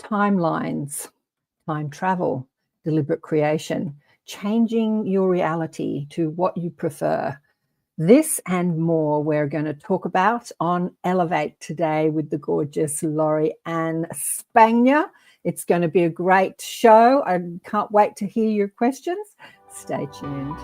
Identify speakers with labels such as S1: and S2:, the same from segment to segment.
S1: timelines, time travel, deliberate creation, changing your reality to what you prefer. This and more we're going to talk about on Elevate today with the gorgeous KAren Spagna. It's going to be a great show. I can't wait to hear your questions. Stay tuned.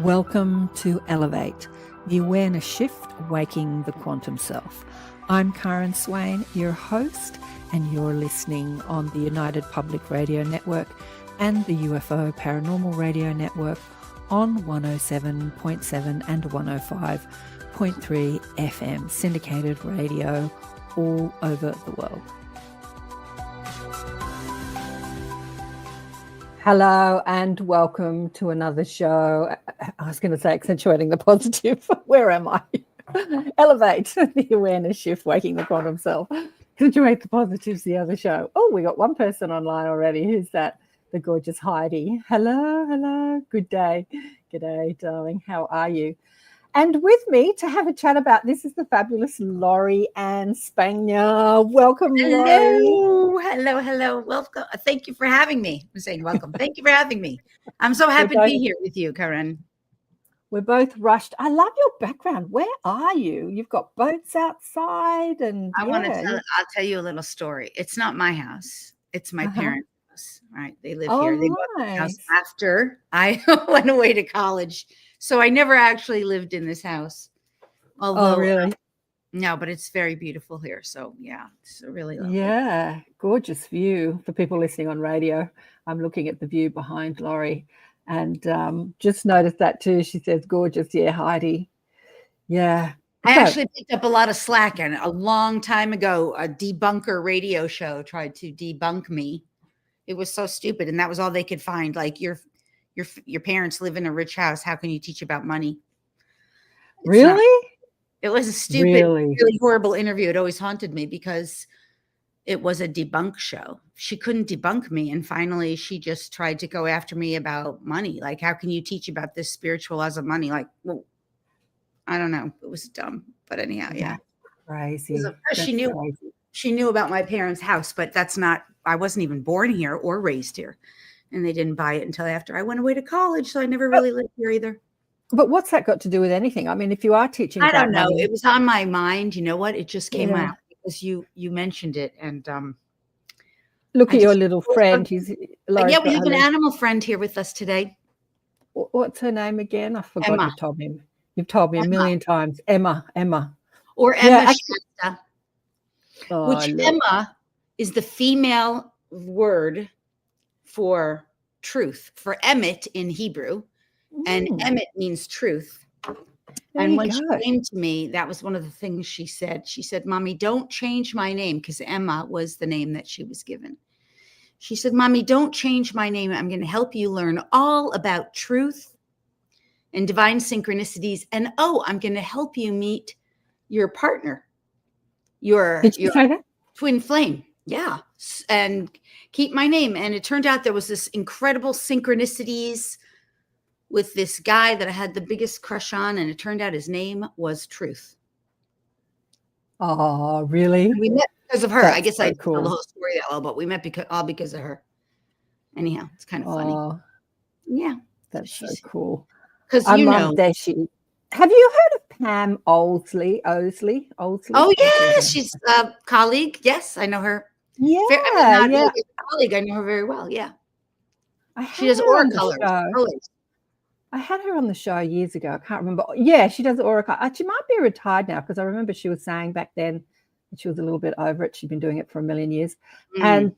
S1: Welcome to Elevate, the awareness shift, waking the quantum self. I'm KAren Swain, your host, and you're listening on the United Public Radio Network and the UFO Paranormal Radio Network on 107.7 and 105.3 FM, syndicated radio all over the world. Hello and welcome to another show. I was going to say accentuating the positive. Where am I? Elevate, the awareness shift, waking the quantum self. Accentuate the positives, the other show. Oh, we got one person online already. Who's that? The gorgeous Heidi. Hello. Good day. Good day, darling. How are you? And with me to have a chat about this is the fabulous KAren Spagna. Welcome,
S2: Hello. Hello. Welcome. Thank you for having me. I'm saying welcome. Thank you for having me. I'm so happy to be here with you, KAren.
S1: We're both rushed. I love your background. Where are you? You've got boats outside, and
S2: I'll tell you a little story. It's not my house. It's my parents' house. Right? They live here. They bought the house after I went away to college. So I never actually lived in this house. Although,
S1: really?
S2: No, but it's very beautiful here. So yeah, it's really lovely.
S1: Yeah, gorgeous view for people listening on radio. I'm looking at the view behind Laurie, and just noticed that too. She says, "Gorgeous, yeah, Heidi." Yeah,
S2: I actually picked up a lot of slack, and a long time ago, a debunker radio show tried to debunk me. It was so stupid, and that was all they could find. Like your parents live in a rich house. How can you teach about money? It was a stupid, really horrible interview. It always haunted me because it was a debunk show. She couldn't debunk me. And finally, she just tried to go after me about money. Like, how can you teach about this spiritual laws of money? Like, well, I don't know. It was dumb. But anyhow, yeah.
S1: Crazy.
S2: She knew about my parents' house, but I wasn't even born here or raised here. And they didn't buy it until after I went away to college. So I never really lived here either.
S1: But what's that got to do with anything? I mean, if you are teaching,
S2: I don't know. Money, it was on my mind. You know what? It just came out because you mentioned it. And
S1: look at your little friend.
S2: We have an animal friend here with us today.
S1: What's her name again? I forgot. Emma. You've told me a million times. Emma.
S2: Or Emma Shasta. Emma is the female word for truth, for Emet in Hebrew. And Emet means truth. And when she came to me, that was one of the things she said. She said, "Mommy, don't change my name," because Emma was the name that she was given. She said, "Mommy, don't change my name. I'm going to help you learn all about truth and divine synchronicities. And I'm going to help you meet your partner, your twin flame. Yeah. And keep my name." And it turned out there was this incredible synchronicities with this guy that I had the biggest crush on. And it turned out his name was Truth.
S1: Oh, really?
S2: We met because of her. I guess I told the whole story that well, but we met because of her. Anyhow, it's kind of funny. Yeah.
S1: That's so cool.
S2: Because
S1: have you heard of Pam Oldsley?
S2: Oh, yeah. She's a colleague. Yes, I know her.
S1: Yeah.
S2: A colleague. I know her very well. Yeah. She does aura colors.
S1: I had her on the show years ago. I can't remember. Yeah, she does aura colors. She might be retired now because I remember she was saying back then that she was a little bit over it. She'd been doing it for a million years. And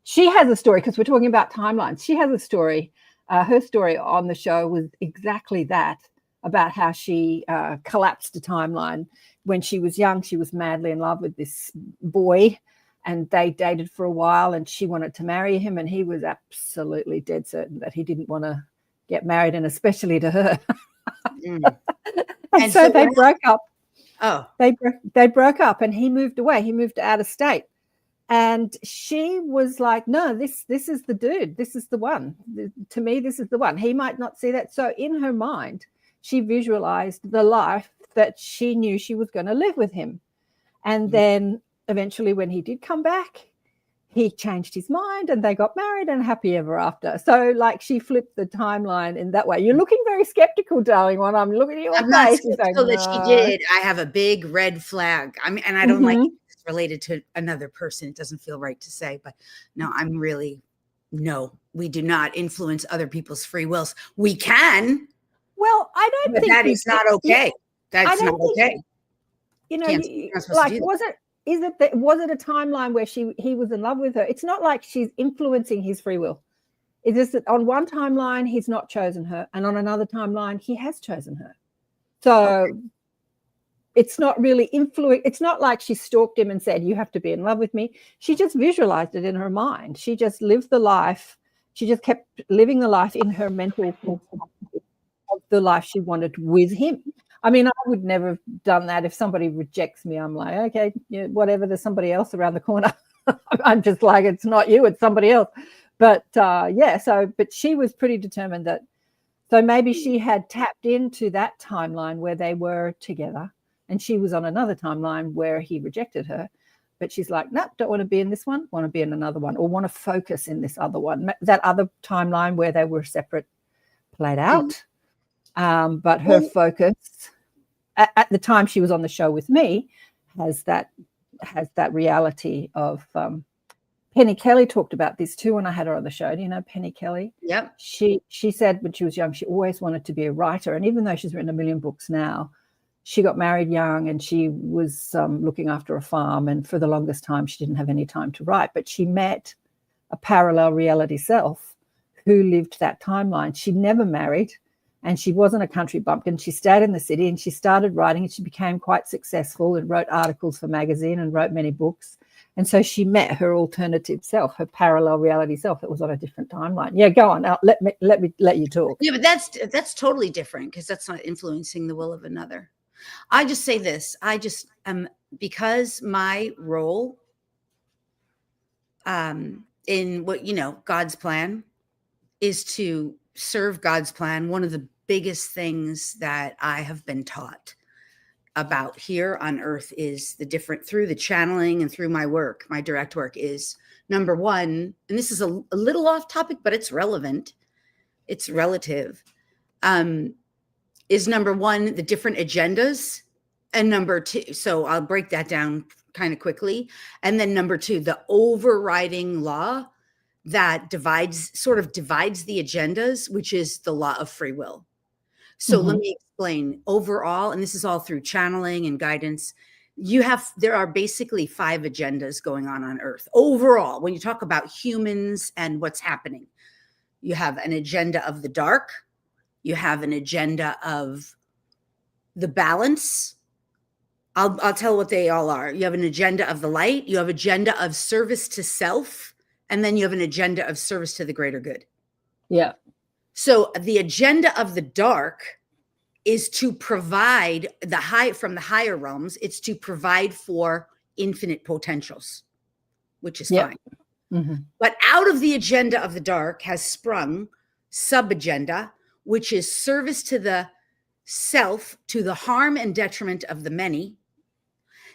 S1: she has a story because we're talking about timelines. She has a story. Her story on the show was exactly that, about how she collapsed a timeline. When she was young, she was madly in love with this boy, and they dated for a while, and she wanted to marry him, and he was absolutely dead certain that he didn't want to get married, and especially to her. and so they broke up. They broke up, and he moved away. He moved out of state. And she was like, "No, this is the dude. This is the one. To me, this is the one." He might not see that. So in her mind, she visualized the life that she knew she was going to live with him. And then eventually when he did come back, he changed his mind and they got married and happy ever after. So like she flipped the timeline in that way. You're looking very skeptical, darling, when I'm looking at your face.
S2: I'm not skeptical that she did. I have a big red flag. I mean, and I don't like it's related to another person. It doesn't feel right to say, but no, no, we do not influence other people's free wills. We can.
S1: Well, I don't think
S2: that is not okay. That's not okay.
S1: You know, like, was it a timeline where he was in love with her? It's not like she's influencing his free will. It's just that on one timeline, he's not chosen her. And on another timeline, he has chosen her. So it's not really influence. It's not like she stalked him and said, you have to be in love with me. She just visualized it in her mind. She just lived the life. She just kept living the life in her mental of the life she wanted with him. I mean, I would never have done that. If somebody rejects me, I'm like, okay, yeah, whatever, there's somebody else around the corner. I'm just like, it's not you, it's somebody else. But but she was pretty determined that, so maybe she had tapped into that timeline where they were together and she was on another timeline where he rejected her. But she's like, no, don't want to be in this one, want to be in another one, or want to focus in this other one. That other timeline where they were separate played out. But her focus at the time she was on the show with me has that reality of Penny Kelly talked about this too when I had her on the show. Do you know Penny Kelly?
S2: Yep.
S1: She said when she was young, she always wanted to be a writer. And even though she's written 1 million books now, she got married young and she was looking after a farm. And for the longest time, she didn't have any time to write. But she met a parallel reality self who lived that timeline. She never married. And she wasn't a country bumpkin. She stayed in the city and she started writing and she became quite successful and wrote articles for magazine and wrote many books. And so she met her alternative self, her parallel reality self that was on a different timeline. Yeah, go on. Let me let you talk.
S2: Yeah, but that's totally different because that's not influencing the will of another. I just say this. I just because my role in what God's plan is to serve God's plan. One of the biggest things that I have been taught about here on earth is through the channeling and through my work, my direct work, is number one, and this is a little off topic, but it's relevant. It's relative. Is number one, the different agendas, and number two, so I'll break that down kind of quickly. And then number two, the overriding law that divides the agendas, which is the law of free will. So let me explain. Overall, and this is all through channeling and guidance, there are basically 5 agendas going on earth. Overall, when you talk about humans and what's happening, you have an agenda of the dark, you have an agenda of the balance. I'll tell what they all are. You have an agenda of the light, you have agenda of service to self, and then you have an agenda of service to the greater good.
S1: Yeah.
S2: So the agenda of the dark is to provide from the higher realms. It's to provide for infinite potentials, which is fine. Mm-hmm. But out of the agenda of the dark has sprung sub-agenda, which is service to the self, to the harm and detriment of the many.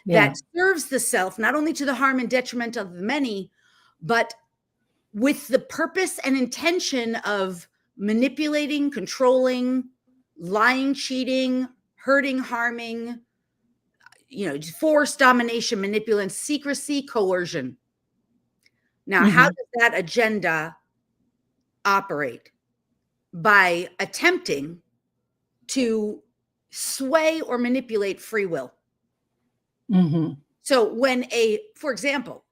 S2: Yeah. That serves the self, not only to the harm and detriment of the many, but with the purpose and intention of manipulating, controlling, lying, cheating, hurting, harming, force, domination, manipulation, secrecy, coercion. Now, how does that agenda operate? By attempting to sway or manipulate free will. So when for example,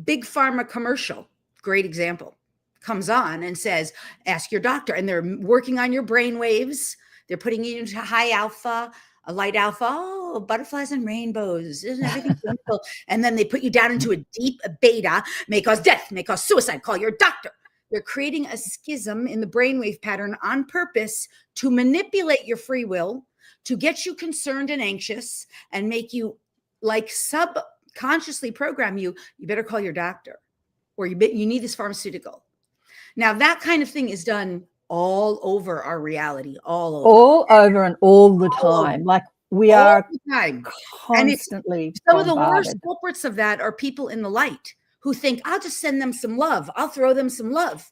S2: big pharma commercial, great example, comes on and says, ask your doctor, and they're working on your brain waves. They're putting you into high alpha, a light alpha, butterflies and rainbows, isn't everything wonderful? And then they put you down into a deep beta, may cause death, may cause suicide, call your doctor. They're creating a schism in the brainwave pattern on purpose to manipulate your free will, to get you concerned and anxious and make you subconsciously program you better call your doctor, or you need this pharmaceutical. Now, that kind of thing is done all over our reality, all over and all the time. Like
S1: We
S2: all
S1: are
S2: the time. And it's
S1: constantly
S2: some of the worst
S1: bombarded.
S2: culprits of that are people in the light who think, I'll just send them some love. I'll throw them some love.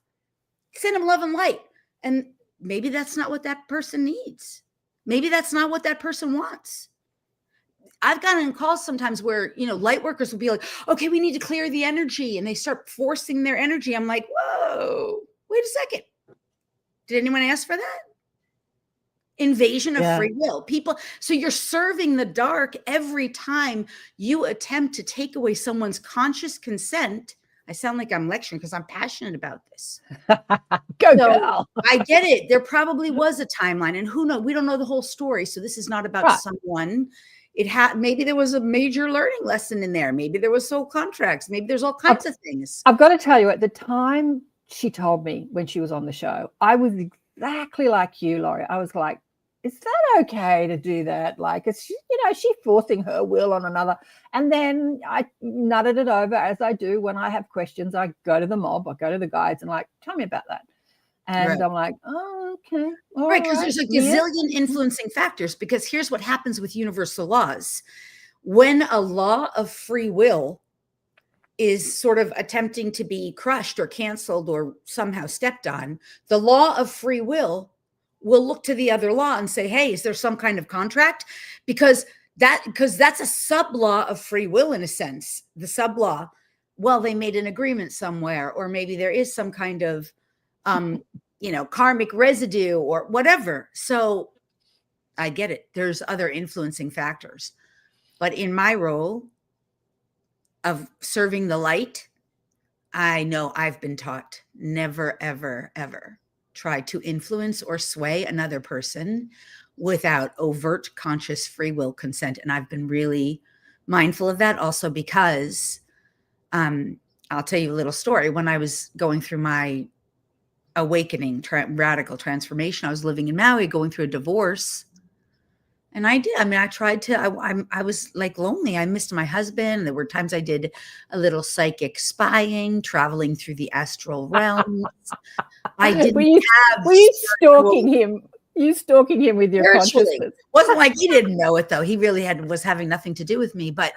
S2: Send them love and light. And maybe that's not what that person needs. Maybe that's not what that person wants. I've gotten calls sometimes where, light workers will be like, okay, we need to clear the energy. And they start forcing their energy. I'm like, whoa, wait a second. Did anyone ask for that? Invasion of free will. People. So you're serving the dark every time you attempt to take away someone's conscious consent. I sound like I'm lecturing because I'm passionate about this.
S1: Go girl.
S2: I get it. There probably was a timeline, and who knows? We don't know the whole story. So this is not about someone. Maybe there was a major learning lesson in there. Maybe there was soul contracts. Maybe there's all kinds of things.
S1: I've got to tell you, at the time she told me when she was on the show, I was exactly like you, Laurie. I was like, is that okay to do that? Like, it's, she forcing her will on another. And then I nutted it over, as I do when I have questions. I go to the mob, I go to the guides and like, tell me about that. And I'm like, oh, okay.
S2: Right, because there's a gazillion influencing factors, because here's what happens with universal laws. When a law of free will is sort of attempting to be crushed or canceled or somehow stepped on, the law of free will look to the other law and say, hey, is there some kind of contract? Because that's a sub law of free will in a sense. The sub law, well, they made an agreement somewhere, or maybe there is some kind of karmic residue or whatever. So I get it. There's other influencing factors. But in my role of serving the light, I know I've been taught never, ever, ever try to influence or sway another person without overt conscious free will consent. And I've been really mindful of that also because I'll tell you a little story. When I was going through my awakening, radical transformation, I was living in Maui, going through a divorce. And I did. I mean, I tried to, I was like lonely. I missed my husband. There were times I did a little psychic spying, traveling through the astral realms. I didn't
S1: were you stalking him? You stalking him with your consciousness?
S2: Wasn't like he didn't know it though. He really was having nothing to do with me. But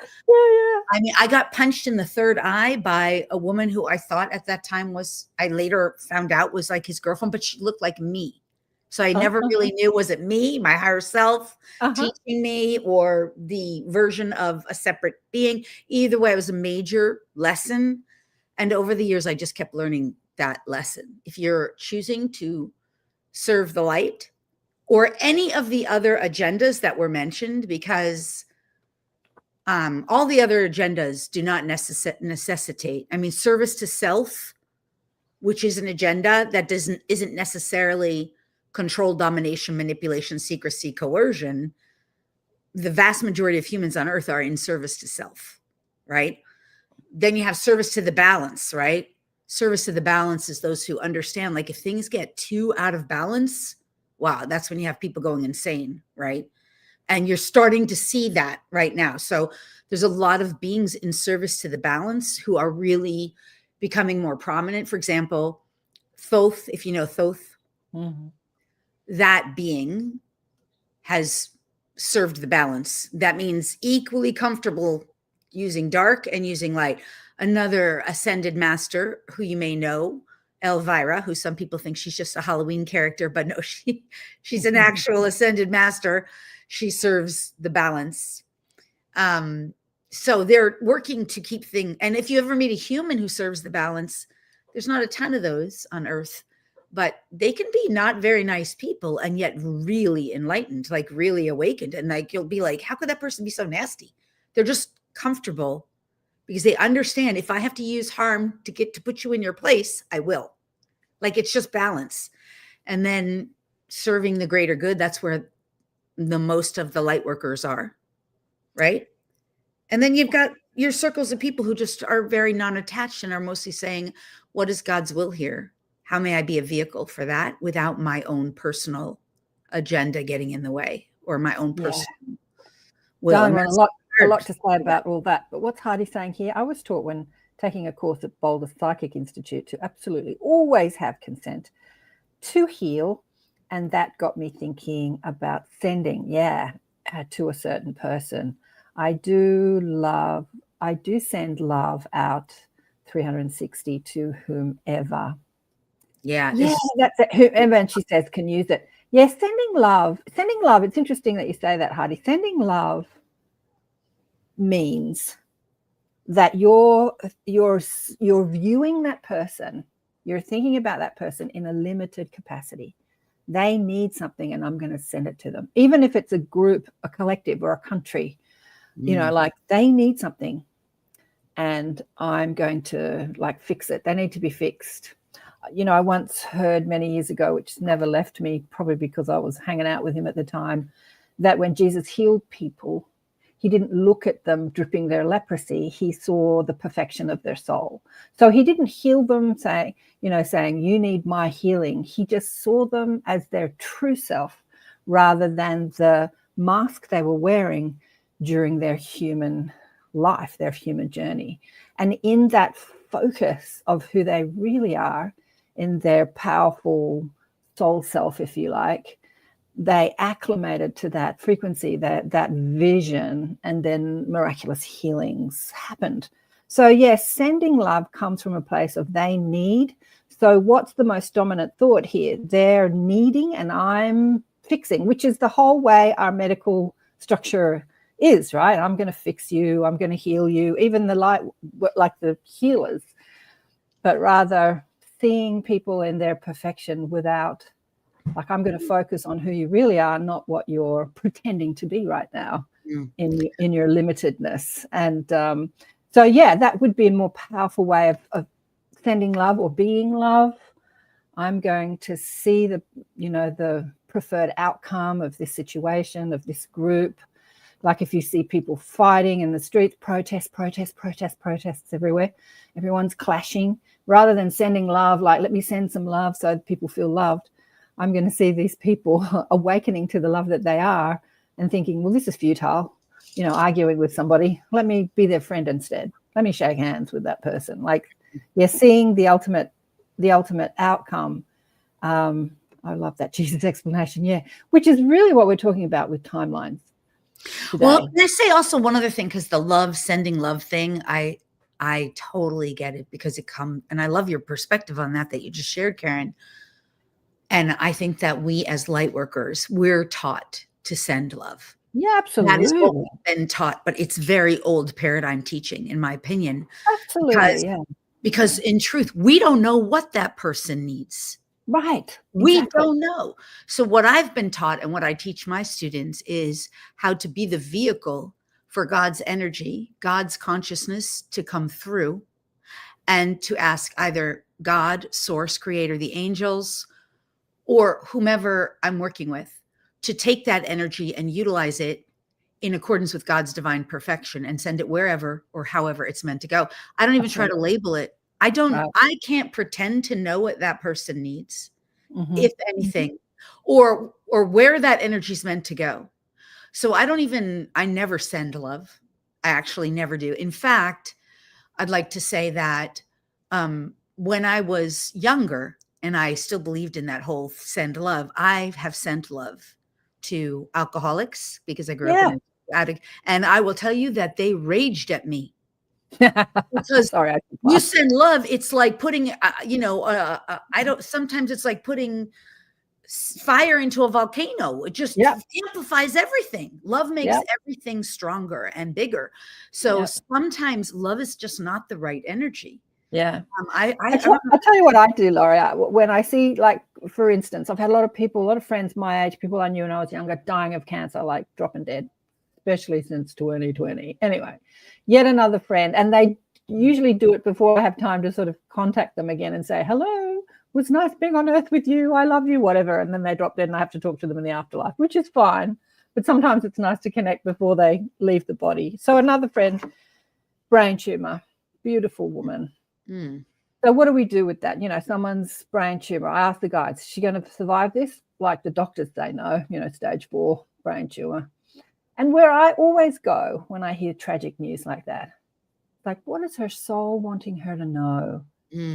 S2: I mean, I got punched in the third eye by a woman who I thought at that time I later found out was like his girlfriend, but she looked like me. So I never really knew, was it me, my higher self teaching me, or the version of a separate being? Either way, it was a major lesson. And over the years, I just kept learning that lesson. If you're choosing to serve the light or any of the other agendas that were mentioned, because all the other agendas do not necessitate, I mean, service to self, which is an agenda that isn't necessarily control, domination, manipulation, secrecy, coercion. The vast majority of humans on earth are in service to self, right? Then you have service to the balance, right? Service to the balance is those who understand, like, if things get too out of balance, wow, that's when you have people going insane, right? And you're starting to see that right now. So there's a lot of beings in service to the balance who are really becoming more prominent. For example, Thoth, if you know Thoth, that being has served the balance. That means equally comfortable using dark and using light. Another ascended master who you may know, Elvira, who some people think she's just a Halloween character, but no, she's an actual ascended master. She serves the balance. So they're working to keep things. And if you ever meet a human who serves the balance, there's not a ton of those on Earth, but they can be not very nice people and yet really enlightened, like really awakened. And like, you'll be like, how could that person be so nasty? They're just comfortable because they understand, if I have to use harm to put you in your place, I will. Like, it's just balance. And then serving the greater good, that's where the most of the light workers are, right? And then you've got your circles of people who just are very non-attached and are mostly saying, what is God's will here? How may I be a vehicle for that without my own personal agenda getting in the way, or my own personal will?
S1: Darn, a lot to say about all that. But what's Heidi saying here? I was taught when taking a course at Boulder Psychic Institute to absolutely always have consent to heal. And that got me thinking about sending. Yeah. to a certain person. I do send love out 360 to whomever.
S2: Yeah.
S1: That's it. Whoever, and she says, can use it. Yes, sending love. It's interesting that you say that, Heidi. Sending love means that you're viewing that person, you're thinking about that person in a limited capacity. They need something and I'm going to send it to them. Even if it's a group, a collective, or a country, like they need something and I'm going to like fix it. They need to be fixed. I once heard many years ago, which never left me, probably because I was hanging out with him at the time, that when Jesus healed people, he didn't look at them dripping their leprosy. He saw the perfection of their soul. So he didn't heal them saying, you need my healing. He just saw them as their true self rather than the mask they were wearing during their human life, their human journey. And in that focus of who they really are, in their powerful soul self, if you like, they acclimated to that frequency, that vision, and then miraculous healings happened. So yes, sending love comes from a place of they need. So what's the most dominant thought here? They're needing and I'm fixing, which is the whole way our medical structure is, right? I'm going to fix you. I'm going to heal you. Even like the healers, but rather seeing people in their perfection without, like, I'm going to focus on who you really are, not what you're pretending to be right now in your limitedness. And so, yeah, that would be a more powerful way of sending love or being love. I'm going to see the preferred outcome of this situation, of this group. Like if you see people fighting in the streets, protests everywhere, everyone's clashing, rather than sending love, like, let me send some love so people feel loved. I'm going to see these people awakening to the love that they are and thinking, well, this is futile, arguing with somebody. Let me be their friend instead. Let me shake hands with that person. Like, you're seeing the ultimate outcome. I love that Jesus explanation. Yeah. Which is really what we're talking about with timelines today.
S2: Well, can I say also one other thing? Because the sending love thing, I totally get it, because and I love your perspective on that you just shared, Karen. And I think that we as light workers, we're taught to send love.
S1: Yeah, absolutely.
S2: That is what we've been taught, but it's very old paradigm teaching, in my opinion.
S1: Absolutely,
S2: because in truth, we don't know what that person needs.
S1: Right.
S2: We don't know. So what I've been taught and what I teach my students is how to be the vehicle for God's energy, God's consciousness to come through, and to ask either God, source, creator, the angels, or whomever I'm working with, to take that energy and utilize it in accordance with God's divine perfection and send it wherever or however it's meant to go. I don't even try to label it. I can't pretend to know what that person needs, if anything, or where that energy is meant to go. So I never send love. I actually never do. In fact, I'd like to say that when I was younger, and I still believed in that whole send love, I have sent love to alcoholics because I grew up in an addict. And I will tell you that they raged at me. Because you send love, it's like putting, sometimes it's like putting fire into a volcano. It just amplifies everything. Love makes everything stronger and bigger. So sometimes love is just not the right energy.
S1: Yeah. I'll tell you what I do, Laurie. When I see, like, for instance, I've had a lot of friends my age, people I knew when I was younger, dying of cancer, like dropping dead, especially since 2020. Anyway, yet another friend, and they usually do it before I have time to sort of contact them again and say, hello, it was nice being on earth with you. I love you, whatever. And then they drop dead and I have to talk to them in the afterlife, which is fine. But sometimes it's nice to connect before they leave the body. So another friend, brain tumor, beautiful woman. So what do we do with that? Someone's brain tumor. I ask the guys, is she going to survive this? Like the doctors say no, stage 4 brain tumor. And where I always go when I hear tragic news like that, like, what is her soul wanting her to know?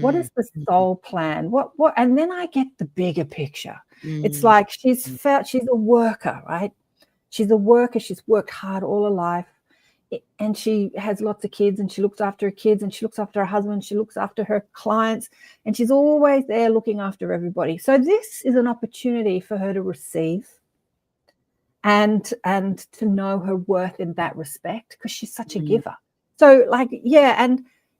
S1: What is the soul plan? What? And then I get the bigger picture. It's like she's a worker, right? She's a worker. She's worked hard all her life. And she has lots of kids, and she looks after her kids, and she looks after her husband. She looks after her clients, and she's always there looking after everybody. So this is an opportunity for her to receive and to know her worth in that respect, because she's such a giver. So like, yeah.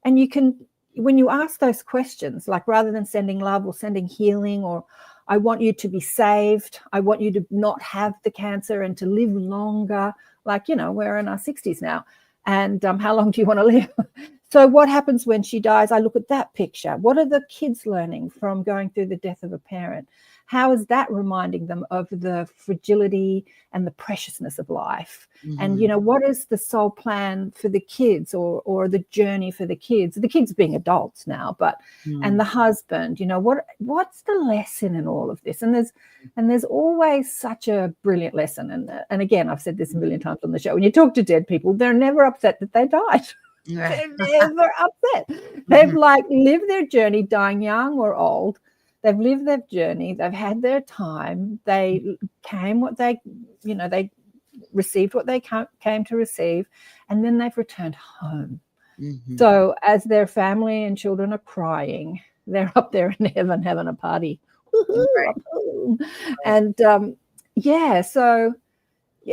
S1: And you can, when you ask those questions, like rather than sending love or sending healing, or I want you to be saved, I want you to not have the cancer and to live longer. Like, you know, we're in our 60s now, and how long do you want to live? So what happens when she dies? I look at that picture. What are the kids learning from going through the death of a parent? How is that reminding them of the fragility and the preciousness of life? And, you know, what is the soul plan for the kids, or the journey for the kids being adults now, but, and the husband, you know, what's the lesson in all of this? And there's always such a brilliant lesson. And again, I've said this a million times on the show, when you talk to dead people, they're never upset that they died. They're never upset. They've like lived their journey, dying young or old. They've lived their journey. They've had their time. They came what they, you know, they received what they came to receive, and then they've returned home. So as their family and children are crying, they're up there in heaven having a party. And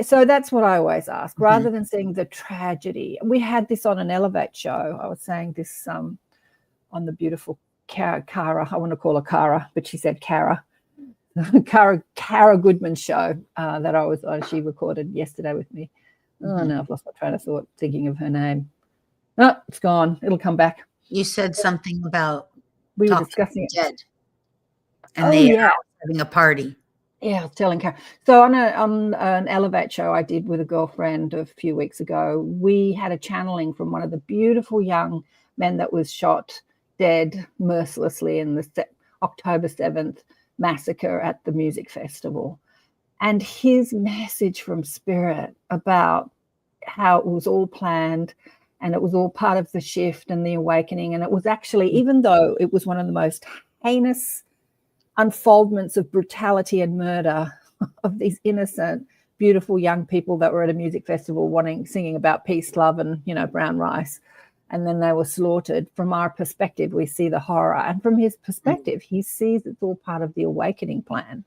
S1: so that's what I always ask, rather than seeing the tragedy. We had this on an Elevate show. I was saying this on the beautiful Kara, I want to call her Kara, but she said Kara Goodman's show that I was on. She recorded yesterday with me. Oh no, I've lost my train of thought thinking of her name. Oh, it's gone. It'll come back.
S2: You said something about
S1: we were discussing it.
S2: Dead, and they are having a party.
S1: Yeah, I was telling Karen. So on an Elevate show I did with a girlfriend a few weeks ago, we had a channeling from one of the beautiful young men that was shot dead mercilessly in the October 7th massacre at the music festival. And his message from spirit about how it was all planned and it was all part of the shift and the awakening. And it was actually, even though it was one of the most heinous unfoldments of brutality and murder of these innocent, beautiful young people that were at a music festival singing about peace, love, and, you know, brown rice. And then they were slaughtered. From our perspective, we see the horror. And from his perspective, he sees it's all part of the awakening plan.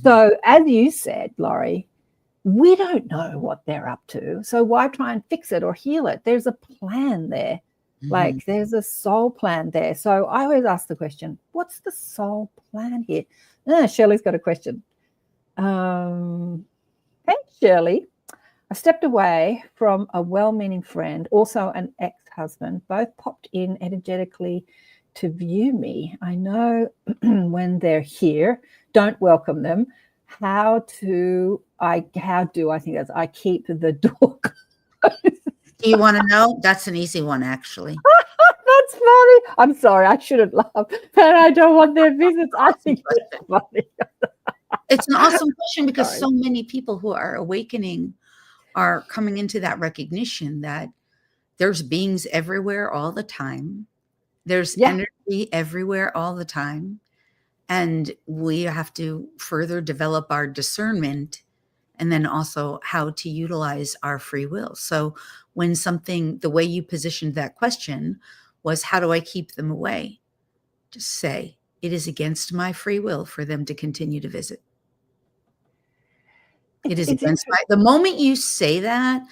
S1: So as you said, Laurie, we don't know what they're up to. So why try and fix it or heal it? There's a plan there. Like there's a soul plan there. So I always ask the question, what's the soul plan here? Shirley's got a question. Hey, Shirley. I stepped away from a well-meaning friend, also an ex-husband. Both popped in energetically to view me. I know when they're here, don't welcome them. How do I think that's, I keep the door closed.
S2: Do you want to know? That's an easy one, actually.
S1: That's funny. I'm sorry, I shouldn't laugh, but I don't want their visits. I think it's funny.
S2: It's an awesome question, because so many people who are awakening are coming into that recognition that there's beings everywhere all the time. There's energy everywhere all the time. And we have to further develop our discernment, and then also how to utilize our free will. So when the way you positioned that question was, how do I keep them away? Just say, it is against my free will for them to continue to visit. It is against the moment you say that,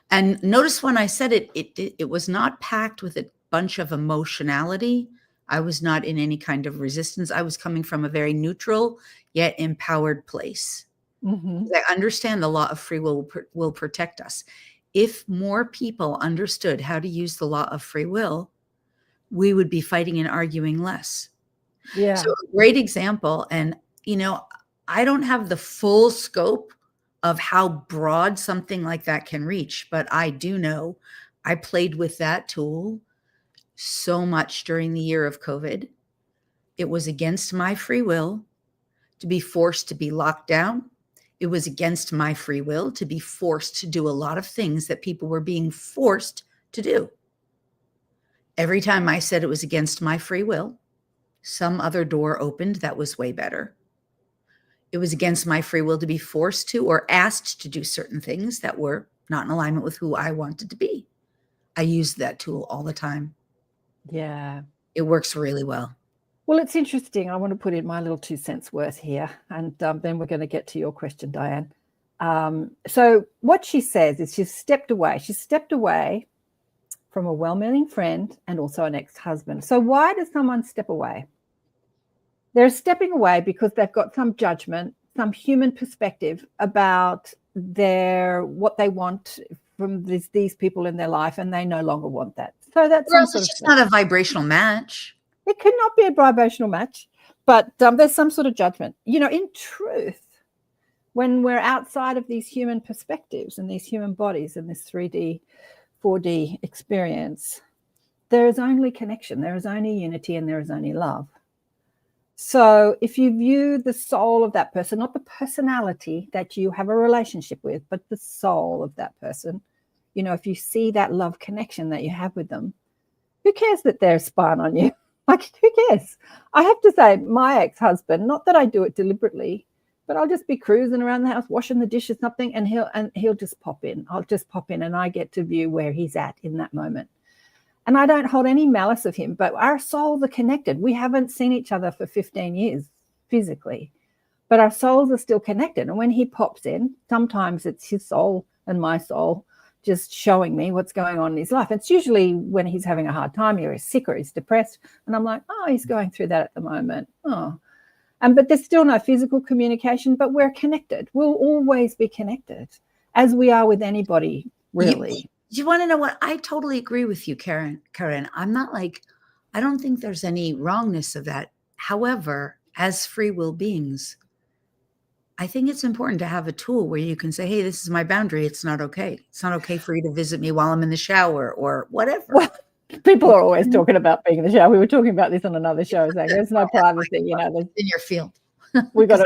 S2: and notice when I said it, it was not packed with a bunch of emotionality. I was not in any kind of resistance. I was coming from a very neutral yet empowered place. I understand the law of free will protect us. If more people understood how to use the law of free will, we would be fighting and arguing less. Yeah. So a great example, and you know, I don't have the full scope of how broad something like that can reach, but I do know I played with that tool so much during the year of COVID. It was against my free will to be forced to be locked down. It was against my free will to be forced to do a lot of things that people were being forced to do. Every time I said it was against my free will, some other door opened that was way better. it was against my free will to be forced to or asked to do certain things that were not in alignment with who I wanted to be. I use that tool all the time.
S1: Yeah.
S2: It works really well.
S1: Well, it's interesting. I want to put in my little 2 cents worth here, and then we're going to get to your question, Diane. So what she says is she's stepped away. She's stepped away from a well-meaning friend and also an ex-husband. So why does someone step away? They're stepping away because they've got some judgment, some human perspective about what they want from these people in their life, and they no longer want that. So that's
S2: Or else it's just not a vibrational match.
S1: It could not be a vibrational match, but there's some sort of judgment. In truth, when we're outside of these human perspectives and these human bodies and this 3D, 4D experience, there is only connection, there is only unity, and there is only love. So if you view the soul of that person, not the personality that you have a relationship with, but the soul of that person, if you see that love connection that you have with them, who cares that they're spying on you? Like, who cares? I have to say, my ex-husband, not that I do it deliberately, but I'll just be cruising around the house, washing the dishes, something, and he'll just pop in. I'll just pop in, and I get to view where he's at in that moment. And I don't hold any malice of him, but our souls are connected. We haven't seen each other for 15 years physically, but our souls are still connected. And when he pops in, sometimes it's his soul and my soul just showing me what's going on in his life. It's usually when he's having a hard time, or he's sick or he's depressed. And I'm like, oh, he's going through that at the moment. Oh, but there's still no physical communication, but we're connected. We'll always be connected, as we are with anybody, really.
S2: You want to know what? I totally agree with you, Karen. I'm not I don't think there's any wrongness of that. However, as free will beings, I think it's important to have a tool where you can say, hey, this is my boundary. It's not okay. It's not okay for you to visit me while I'm in the shower or whatever.
S1: Well, people are always talking about being in the shower. We were talking about this on another show, saying there's no privacy,
S2: in your field.
S1: we got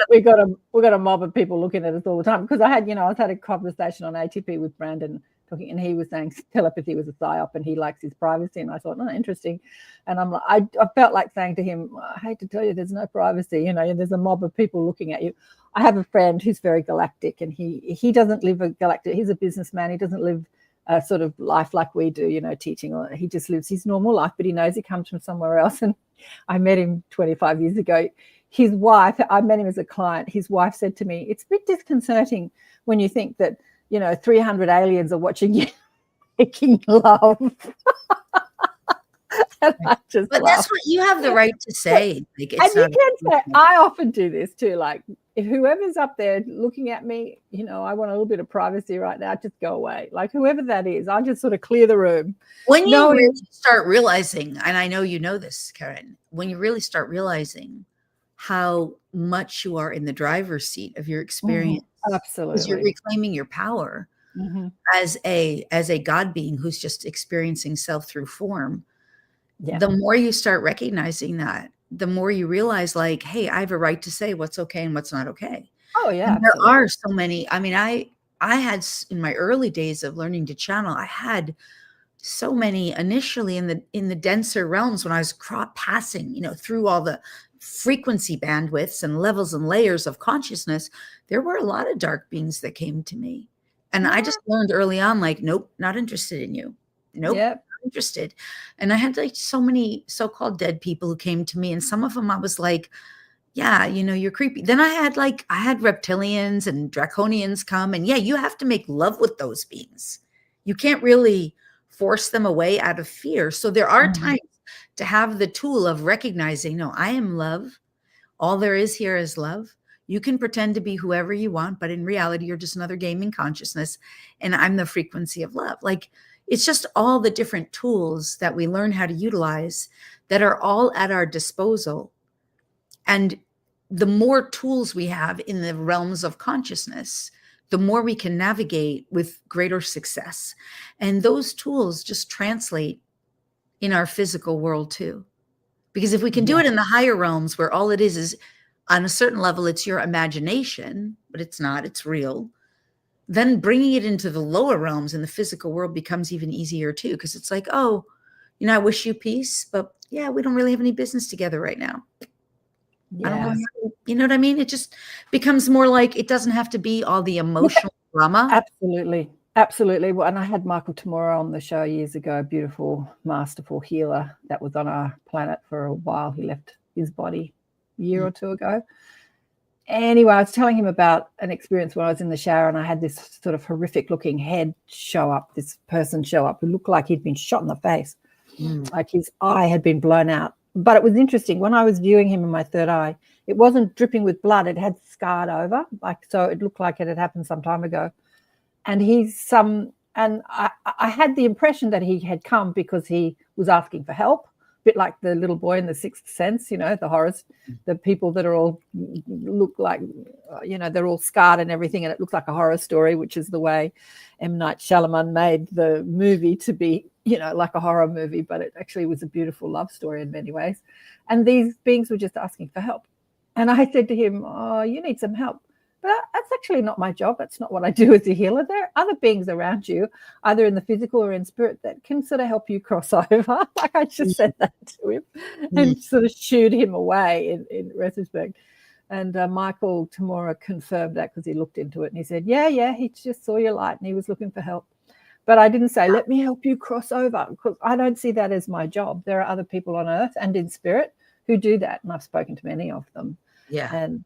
S1: a mob of people looking at us all the time. Because I had a conversation on ATP with Brandon talking, and he was saying telepathy was a psyop and he likes his privacy. And I thought, interesting. And I'm like, I felt like saying to him, I hate to tell you, there's no privacy. There's a mob of people looking at you. I have a friend who's very galactic, and he doesn't live a galactic. He's a businessman. He doesn't live a sort of life like we do, teaching. He just lives his normal life, but he knows he comes from somewhere else. And I met him 25 years ago. His wife, I met him as a client. His wife said to me, it's a bit disconcerting when you think that, 300 aliens are watching you making love. And I just
S2: but
S1: laughed.
S2: That's what you have the right to say.
S1: And you can say, I often do this too. Like, if whoever's up there looking at me, I want a little bit of privacy right now, just go away. Like, whoever that is, I'll just sort of clear the room.
S2: When you really start realizing, and I know you know this, Karen, when you really start realizing how much you are in the driver's seat of your experience.
S1: Absolutely.
S2: Because you're reclaiming your power as a God being who's just experiencing self through form. Yeah. The more you start recognizing that, the more you realize, like, hey, I have a right to say what's okay and what's not okay.
S1: Oh, yeah.
S2: And there are so many. I mean, I had, in my early days of learning to channel, I had so many initially in the denser realms when I was passing, through all the frequency bandwidths and levels and layers of consciousness. There were a lot of dark beings that came to me. And I just learned early on, like, nope, not interested in you. Nope, not interested. And I had so many so-called dead people who came to me. And some of them I was like, yeah, you're creepy. Then I had reptilians and draconians come. And yeah, you have to make love with those beings. You can't really force them away out of fear. So there are times to have the tool of recognizing, no, I am love. All there is here is love. You can pretend to be whoever you want, but in reality, you're just another gaming consciousness. And I'm the frequency of love. Like, it's just all the different tools that we learn how to utilize that are all at our disposal. And the more tools we have in the realms of consciousness, the more we can navigate with greater success. And those tools just translate in our physical world too. Because if we can do it in the higher realms where all it is on a certain level, it's your imagination, but it's not, it's real. Then bringing it into the lower realms in the physical world becomes even easier too. Because it's like, oh, I wish you peace, but yeah, we don't really have any business together right now. I don't
S1: Yeah.
S2: know. You know what I mean? It just becomes more like it doesn't have to be all the emotional drama.
S1: Absolutely. Absolutely. Well, and I had Michael Tamura on the show years ago, a beautiful, masterful healer that was on our planet for a while. He left his body a year or two ago. Anyway, I was telling him about an experience when I was in the shower and I had this sort of horrific looking head show up, this person show up who looked like he'd been shot in the face, like his eye had been blown out. But it was interesting. When I was viewing him in my third eye, it wasn't dripping with blood. It had scarred over, so it looked like it had happened some time ago. And I had the impression that he had come because he was asking for help, a bit like the little boy in The Sixth Sense, the horrors, the people that are all look like, they're all scarred and everything, and it looks like a horror story, which is the way M. Night Shyamalan made the movie to be, like a horror movie, but it actually was a beautiful love story in many ways. And these beings were just asking for help. And I said to him, oh, you need some help. But that's actually not my job. That's not what I do as a healer. There are other beings around you, either in the physical or in spirit, that can sort of help you cross over. Like I just said that to him and sort of shooed him away in retrospect. And Michael Tamura confirmed that because he looked into it and he said, yeah, he just saw your light and he was looking for help. But I didn't say, let me help you cross over, because I don't see that as my job. There are other people on earth and in spirit who do that. And I've spoken to many of them.
S2: Yeah.
S1: And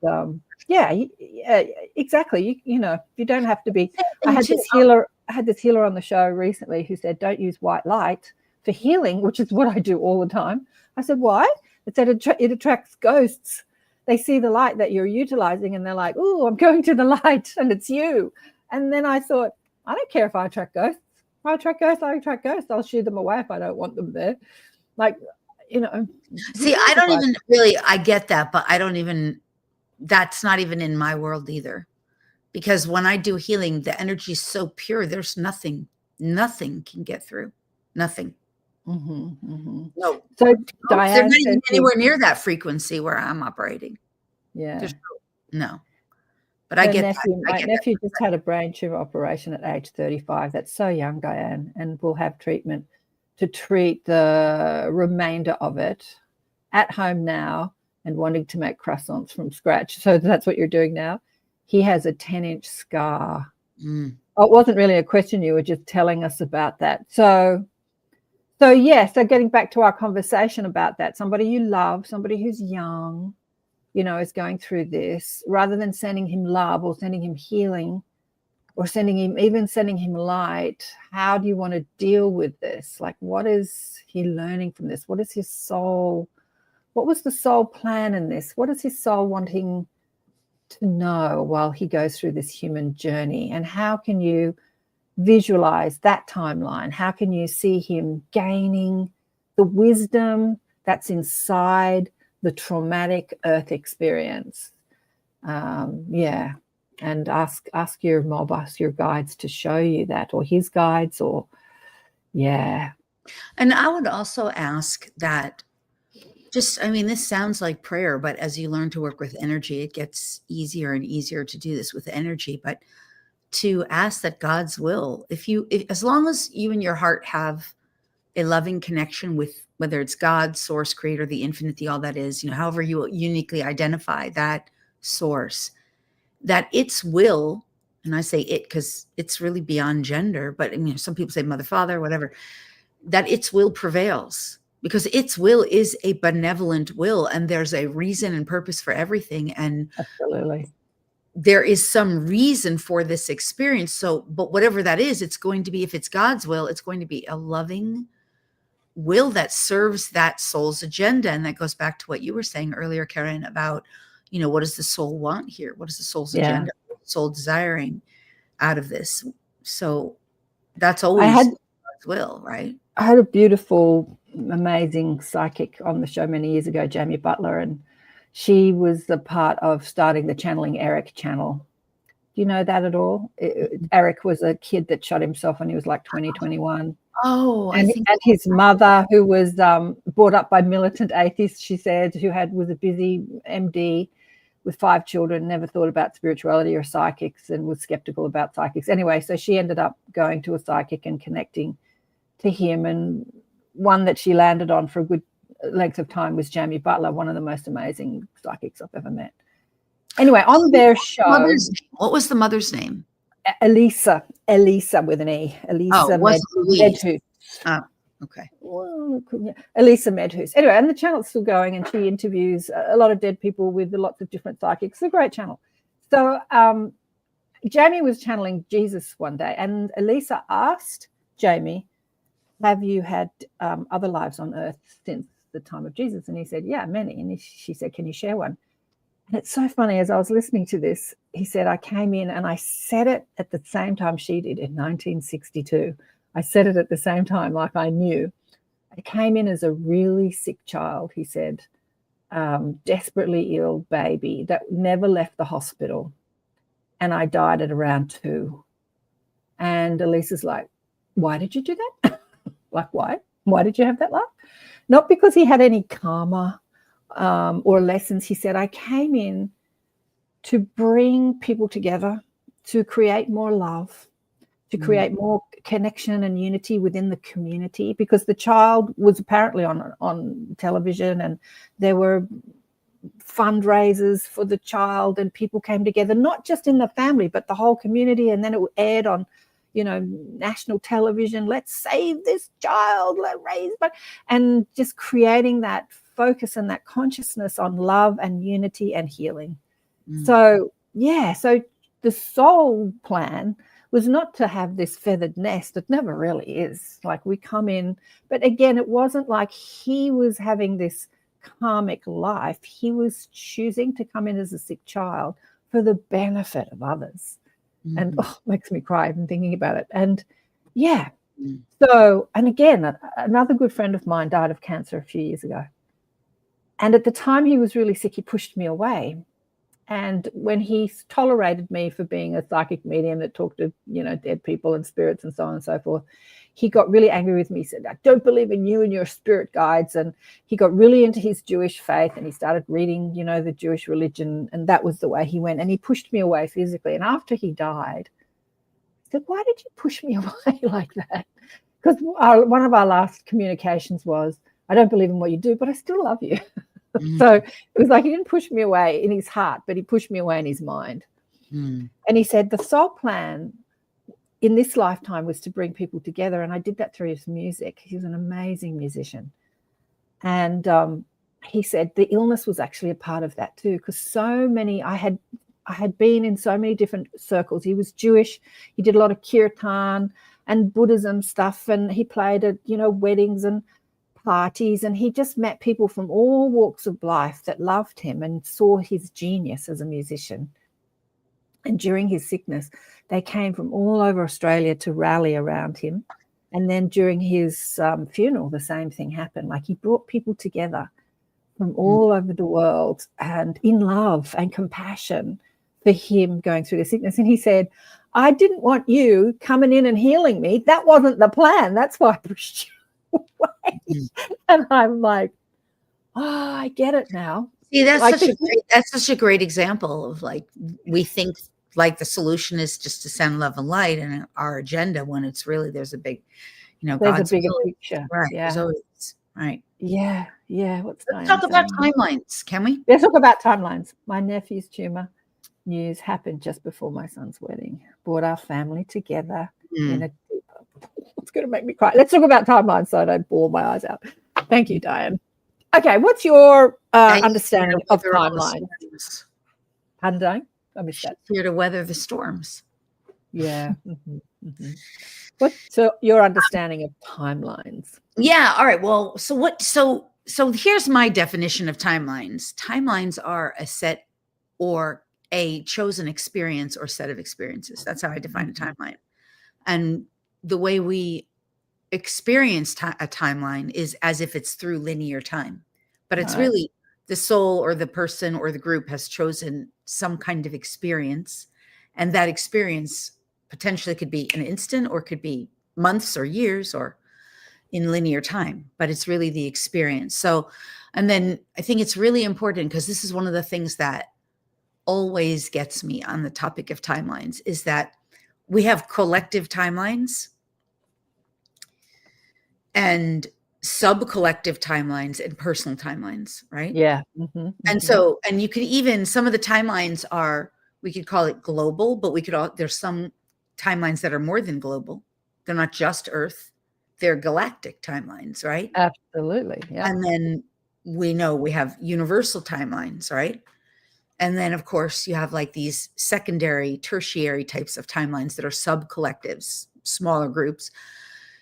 S1: exactly. You don't have to be. I had this healer on the show recently who said, don't use white light for healing, which is what I do all the time. I said, why? It said it attracts ghosts. They see the light that you're utilizing and they're like, oh, I'm going to the light and it's you. And then I thought, I don't care if I attract ghosts. If I attract ghosts. I'll shoo them away if I don't want them there.
S2: See, I don't even really, I get that, but that's not even in my world either. Because when I do healing, the energy is so pure, there's nothing can get through. Nothing. No.
S1: So
S2: they're
S1: Diane,
S2: not even anywhere near that frequency where I'm operating.
S1: Yeah.
S2: No. But I get
S1: my nephew just had a brain tumor operation at age 35. That's so young, Diane, and will have treatment to treat the remainder of it at home now and wanting to make croissants from scratch. So that's what you're doing now. He has a 10-inch scar. Oh, it wasn't really a question. You were just telling us about that. So getting back to our conversation about that, somebody you love, somebody who's young, is going through this, rather than sending him love or sending him healing or sending him light, how do you want to deal with this? Like, what is he learning from this? What was the soul plan in this? What is his soul wanting to know while he goes through this human journey? And how can you visualize that timeline? How can you see him gaining the wisdom that's inside the traumatic earth experience? And ask your mob, ask your guides to show you that, or his guides, And
S2: I would also ask that, this sounds like prayer, but as you learn to work with energy, it gets easier and easier to do this with energy. But to ask that God's will, as long as you in your heart have a loving connection with, whether it's God, source, creator, the infinite, the all that is, however you uniquely identify that source, that its will, and I say it because it's really beyond gender, but some people say mother, father, whatever, that its will prevails, because its will is a benevolent will, and there's a reason and purpose for everything. And
S1: absolutely,
S2: there is some reason for this experience. So, but whatever that is, it's going to be, if it's God's will, it's going to be a loving will that serves that soul's agenda. And that goes back to what you were saying earlier, Karen, about, what does the soul want here? What is the soul's agenda? What is the soul desiring out of this? So that's always God's will, right?
S1: I had a beautiful, amazing psychic on the show many years ago, Jamie Butler, and she was the part of starting the Channeling Eric channel. Do you know that at all? Eric was a kid that shot himself when he was like 20, 21.
S2: Oh,
S1: and his mother, who was brought up by militant atheists, she said, was a busy MD with 5 children, never thought about spirituality or psychics, and was skeptical about psychics. Anyway, so she ended up going to a psychic and connecting to him, and one that she landed on for a good length of time was Jamie Butler, one of the most amazing psychics I've ever met. Anyway, on their show,
S2: what was the mother's name?
S1: Elisa with an E. Elisa Medhus.
S2: Oh, okay.
S1: Well, Elisa Medhus. Anyway, and the channel's still going, and she interviews a lot of dead people with lots of different psychics. It's a great channel. So Jamie was channeling Jesus one day, and Elisa asked Jamie, have you had other lives on earth since the time of Jesus? And he said, yeah, many. And she said, can you share one? And it's so funny, as I was listening to this, he said, I came in and I said it at the same time she did in 1962. I said it at the same time, like I knew. I came in as a really sick child, he said, desperately ill baby that never left the hospital. And I died at around 2. And Elisa's like, why did you do that? Like, why? Why did you have that life? Not because he had any karma or lessons. He said, I came in to bring people together, to create more love, to create more connection and unity within the community, because the child was apparently on television, and there were fundraisers for the child, and people came together, not just in the family, but the whole community. And then it aired on, national television. Let's save this child, let's raise, and just creating that focus and that consciousness on love and unity and healing. So the soul plan was not to have this feathered nest. It never really is. Like, we come in, but again, it wasn't like he was having this karmic life. He was choosing to come in as a sick child for the benefit of others. And it makes me cry even thinking about it. And so, and again, another good friend of mine died of cancer a few years ago. And at the time he was really sick, he pushed me away. And when he tolerated me for being a psychic medium that talked to, dead people and spirits and so on and so forth, he got really angry with me. He said, I don't believe in you and your spirit guides. And he got really into his Jewish faith, and he started reading, the Jewish religion. And that was the way he went. And he pushed me away physically. And after he died, I said, why did you push me away like that? Because one of our last communications was, I don't believe in what you do, but I still love you. So it was like he didn't push me away in his heart, but he pushed me away in his mind. And he said the soul plan in this lifetime was to bring people together, and I did that through his music. He was an amazing musician. And he said the illness was actually a part of that too, because so many, I had been in so many different circles. He was Jewish. He did a lot of kirtan and Buddhism stuff, and he played at, weddings and parties, and he just met people from all walks of life that loved him and saw his genius as a musician. And during his sickness, they came from all over Australia to rally around him. And then during his funeral, the same thing happened. Like, he brought people together from all over the world, and in love and compassion for him going through the sickness. And he said, I didn't want you coming in and healing me. That wasn't the plan. That's why I pushed you away. And I'm like, I get it now.
S2: See, that's such a great example of, like, we think like the solution is just to send love and light and our agenda, when it's really, there's a big,
S1: there's
S2: God's
S1: a bigger picture.
S2: Right.
S1: Yeah.
S2: Always, right.
S1: Yeah. Let's
S2: talk about timelines, can we?
S1: Let's talk about timelines. My nephew's tumor news happened just before my son's wedding. Brought our family together in a deep. It's going to make me cry. Let's talk about timelines so I don't bawl my eyes out. Thank you, Diane. Okay, what's your understanding of timelines? Pardon, Diane? I missed that.
S2: Here to weather the storms.
S1: Yeah. What's your understanding of timelines?
S2: Yeah. All right. Well, so here's my definition of timelines. Timelines are a set or a chosen experience or set of experiences. That's how I define a timeline. And the way we experience a timeline is as if it's through linear time, but it's really the soul or the person or the group has chosen some kind of experience. And that experience potentially could be an instant, or could be months or years, or in linear time, but it's really the experience. So, and then I think it's really important, because this is one of the things that always gets me on the topic of timelines, is that we have collective timelines, and sub-collective timelines and personal timelines, right?
S1: Yeah.
S2: And so, and you could even, some of the timelines are, we could call it global, but we could all, there's some timelines that are more than global. They're not just Earth, they're galactic timelines, right?
S1: Absolutely. Yeah.
S2: And then we know we have universal timelines, right? And then, of course, you have like these secondary, tertiary types of timelines that are sub-collectives, smaller groups.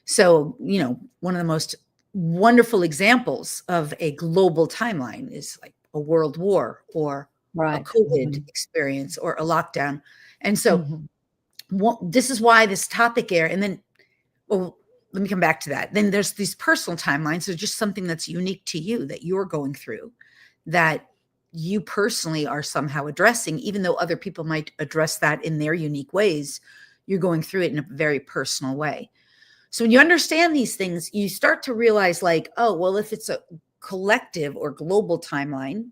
S2: So, you know, one of the most wonderful examples of a global timeline is like a world war or a COVID experience or a lockdown. And so this is why this topic here, and then, well, let me come back to that. Then there's these personal timelines. So just something that's unique to you that you're going through, that you personally are somehow addressing, even though other people might address that in their unique ways, you're going through it in a very personal way. So when you understand these things, you start to realize like, oh, well, if it's a collective or global timeline,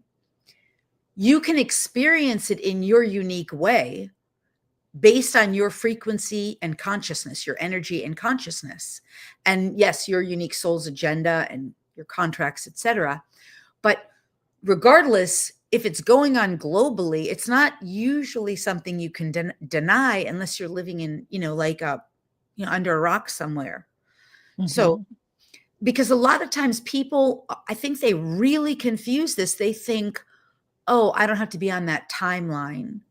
S2: you can experience it in your unique way based on your frequency and consciousness, your energy and consciousness. And yes, your unique soul's agenda and your contracts, etc. But regardless, if it's going on globally, it's not usually something you can deny unless you're living in, you know, like a, you know, under a rock somewhere. So, because a lot of times people, I think they really confuse this. They think, oh, I don't have to be on that timeline.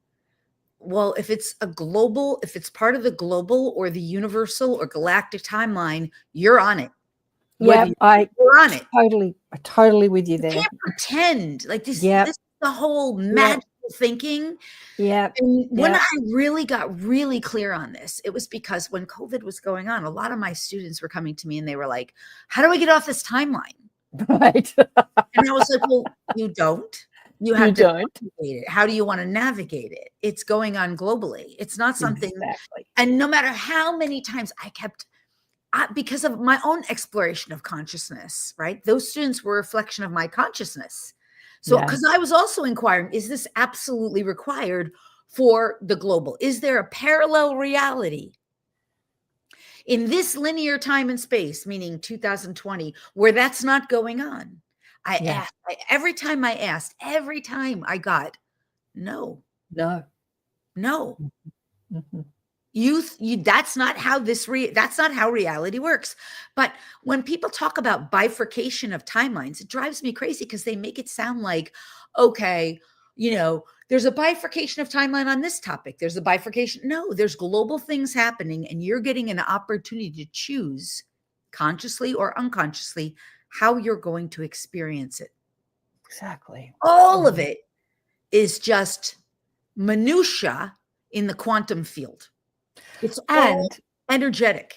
S2: Well, if it's a global, if it's part of the global or the universal or galactic timeline, you're on it.
S1: Yeah,
S2: you're on it.
S1: Totally with you there.
S2: You can't pretend like this. This is the whole magical thinking.
S1: Yeah.
S2: And when I really got really clear on this, it was because when COVID was going on, a lot of my students were coming to me and they were like, how do I get off this timeline?
S1: Right.
S2: And I was like, well, you don't. You have to navigate it. How do you want to navigate it? It's going on globally. It's not something. Exactly. And no matter how many times I kept, because of my own exploration of consciousness, right? Those students were a reflection of my consciousness. So, because I was also inquiring, is this absolutely required for the global? Is there a parallel reality in this linear time and space, meaning 2020, where that's not going on? I asked, every time I asked, every time I got, no. That's not how that's not how reality works. But when people talk about bifurcation of timelines, it drives me crazy because they make it sound like, okay, you know, there's a bifurcation of timeline on this topic. There's a bifurcation. No, there's global things happening and you're getting an opportunity to choose consciously or unconsciously how you're going to experience it.
S1: Exactly.
S2: All of it is just minutia in the quantum field. It's all energetic.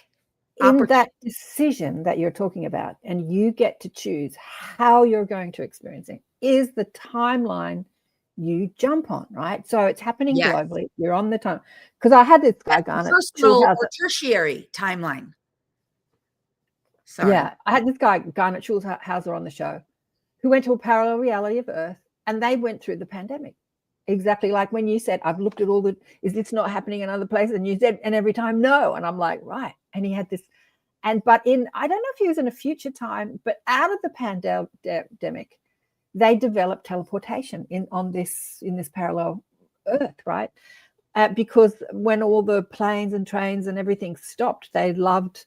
S1: In that decision that you're talking about, and you get to choose how you're going to experience it, is the timeline you jump on, right? So it's happening globally. You're on the time. Because I had this guy, Garnet,
S2: personal or tertiary timeline.
S1: Sorry. Yeah, I had this guy, Garnet Schulhauser, on the show, who went to a parallel reality of Earth, and they went through the pandemic. Exactly like when you said, I've looked at all is this not happening in other places? And you said, and every time, no. And I'm like, right. And he had this, but I don't know if he was in a future time, but out of the pandemic, they developed teleportation in this parallel Earth, right? Because when all the planes and trains and everything stopped, they loved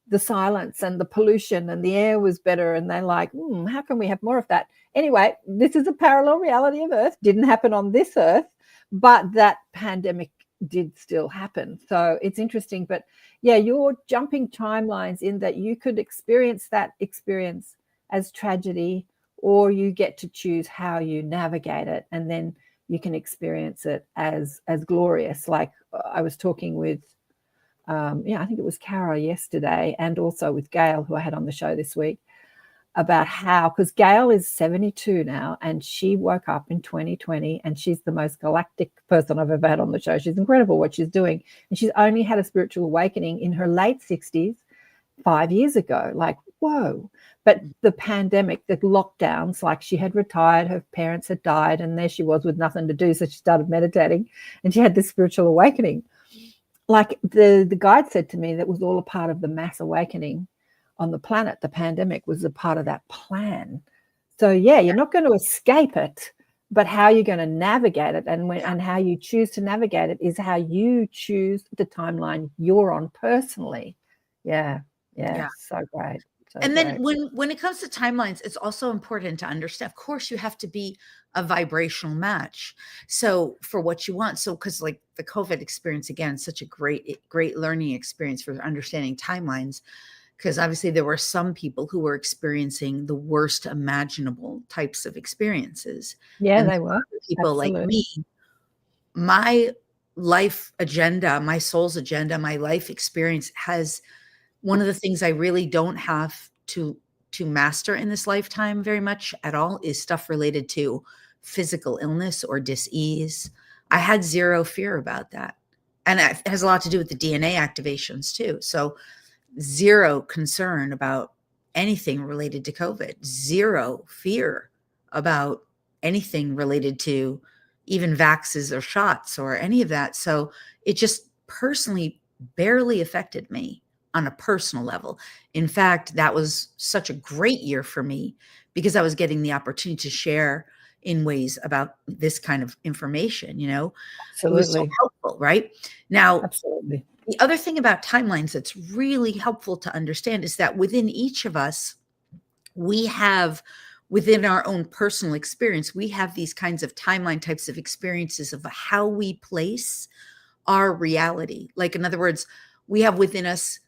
S1: the silence and the pollution, and the air was better, and they're like, how can we have more of that? Anyway, this is a parallel reality of Earth. Didn't happen on this Earth, but that pandemic did still happen. So it's interesting. But yeah, you're jumping timelines in that you could experience that experience as tragedy, or you get to choose how you navigate it, and then you can experience it as glorious. Like I was talking with I think it was Cara yesterday, and also with Gail, who I had on the show this week, about how, because Gail is 72 now, and she woke up in 2020, and she's the most galactic person I've ever had on the show. She's incredible what she's doing. And she's only had a spiritual awakening in her late 60s, 5 years ago. Like, whoa. But the pandemic, the lockdowns, like she had retired, her parents had died, and there she was with nothing to do. So she started meditating, and she had this spiritual awakening. Like the guide said to me, that was all a part of the mass awakening on the planet, the pandemic was a part of that plan. So yeah, you're not going to escape it, but how you're going to navigate it and how you choose to navigate it is how you choose the timeline you're on personally. Yeah. So great.
S2: And then when it comes to timelines, it's also important to understand, of course, you have to be a vibrational match. So for what you want. So, because like the COVID experience, again, such a great learning experience for understanding timelines, because obviously there were some people who were experiencing the worst imaginable types of experiences.
S1: Yeah,
S2: and
S1: they were.
S2: people
S1: Absolutely.
S2: like me, my life agenda, my soul's agenda, my life experience has one of the things I really don't have to master in this lifetime very much at all is stuff related to physical illness or dis-ease. I had zero fear about that. And it has a lot to do with the DNA activations too. So zero concern about anything related to COVID, zero fear about anything related to even vaxes or shots or any of that. So it just personally barely affected me on a personal level. In fact, that was such a great year for me because I was getting the opportunity to share in ways about this kind of information,
S1: Absolutely.
S2: It was so helpful, right? Now,
S1: absolutely.
S2: The other thing about timelines that's really helpful to understand is that within each of us, we have, within our own personal experience, we have these kinds of timeline types of experiences of how we place our reality. Like, in other words, we have within us